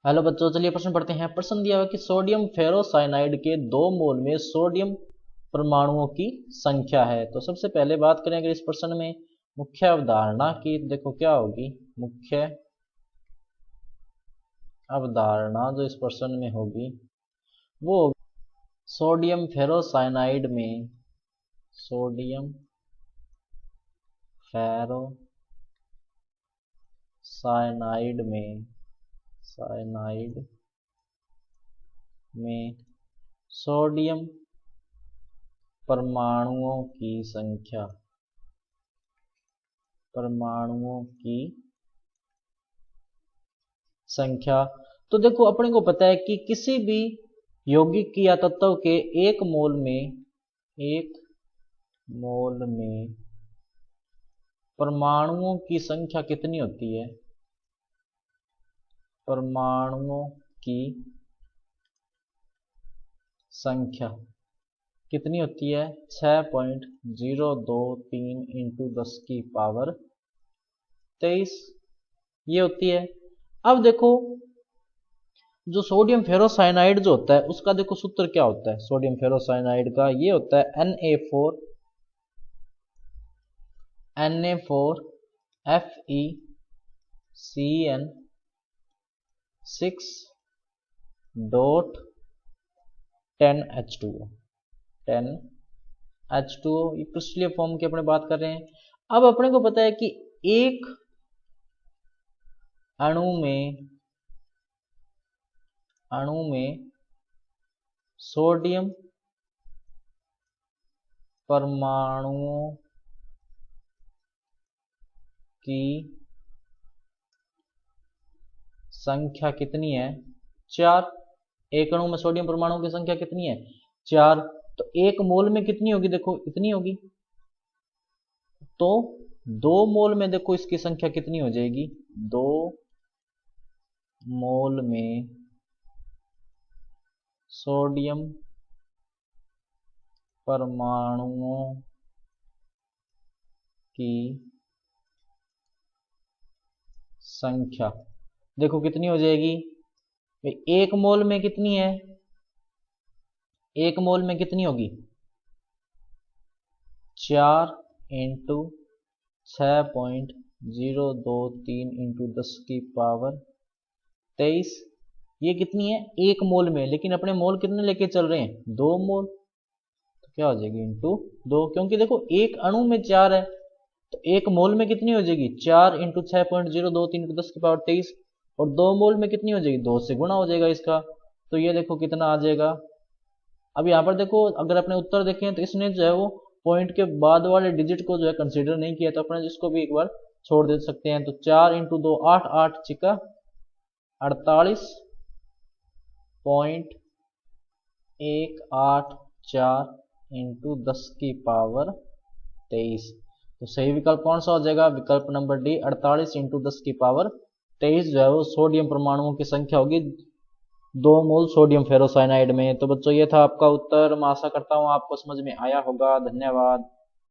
Hello बच्चों, चलिए प्रश्न पढ़ते हैं। प्रश्न दिया हुआ कि सोडियम फेरोसाइनाइड के 2 मोल में सोडियम परमाणुओं की संख्या है। तो सबसे पहले बात करें अगर इस प्रश्न में मुख्य अवधारणा की, देखो क्या होगी मुख्य अवधारणा जो इस प्रश्न में होगी वो सोडियम फेरोसाइनाइड में सोडियम फेरोसाइनाइड में सोडियम परमाणुओं की संख्या। तो देखो अपने को पता है कि किसी भी यौगिक या तत्व के एक मोल में परमाणुओं की संख्या कितनी होती है? परमाणुओं की संख्या कितनी होती है? 6.023 इंटू 10 की पावर 23 ये होती है। अब देखो जो सोडियम फेरोसाइनाइड जो होता है उसका देखो सूत्र क्या होता है। सोडियम फेरोसाइनाइड का ये होता है Na4FeCN6.10H2O ये क्रिस्टलीय फॉर्म की अपने बात कर रहे हैं। अब अपने को पता है कि एक अणु में सोडियम परमाणुओं की संख्या कितनी है? 4। एक अणु में सोडियम परमाणुओं की संख्या कितनी है? 4। तो एक मोल में कितनी होगी? देखो इतनी होगी। तो 2 मोल में देखो इसकी संख्या कितनी हो जाएगी? 2 मोल में सोडियम परमाणुओं की संख्या देखो कितनी हो जाएगी? एक मोल में कितनी है? एक मोल में कितनी होगी? 4 इंटू 6.023 इंटू 10 की पावर 23 ये कितनी है? एक मोल में। लेकिन अपने मोल कितने लेके चल रहे हैं? 2 मोल। तो क्या हो जाएगी? इंटू 2, क्योंकि देखो एक अणु में 4 है तो एक मोल में कितनी हो जाएगी? 4 इंटू 6.023 इंटू 10 की पावर 23 और 2 मोल में कितनी हो जाएगी? 2 से गुणा हो जाएगा इसका। तो ये देखो कितना आ जाएगा। अब यहाँ पर देखो अगर अपने उत्तर देखें तो इसने जो है वो पॉइंट के बाद वाले डिजिट को जो है कंसीडर नहीं किया, तो अपने इसको भी एक बार छोड़ दे सकते हैं। तो 4 इंटू 2 8, 8 छिका 48.184 इंटू 10 की पावर 23। तो सही विकल्प कौन सा हो जाएगा? विकल्प नंबर डी 48 इंटू 10 की पावर 23 जो है वो सोडियम परमाणुओं की संख्या होगी 2 मोल सोडियम फेरोसाइनाइड में। तो बच्चों ये था आपका उत्तर। मैं आशा करता हूँ आपको समझ में आया होगा। धन्यवाद।